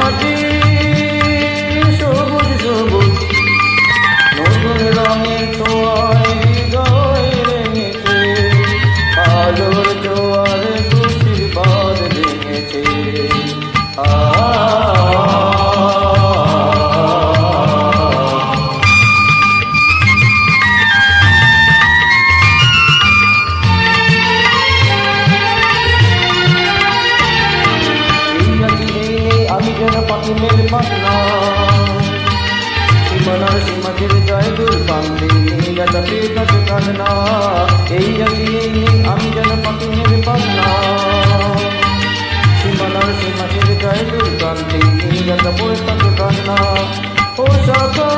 মাটি সবুজ সবুজ নতুন রঙের ছোঁয়ায় হৃদয় রেঙেছে, আলোর জোয়ারে খুশির বাঁধ ভেঙেছে। আমি যেন পাখিমের পাখনা, সীমানার সীমা ছেড়ে যায় দূর প্রান্তে, যাতে কাছে কাঁদনা। এই আছি এই নেই আমি যেন পাখিমের পাখনা, সীমানার সীমা ছেড়ে যায় দূর প্রান্তে, যাতে পড়ে থাকে কাঁদনা। ও শাখা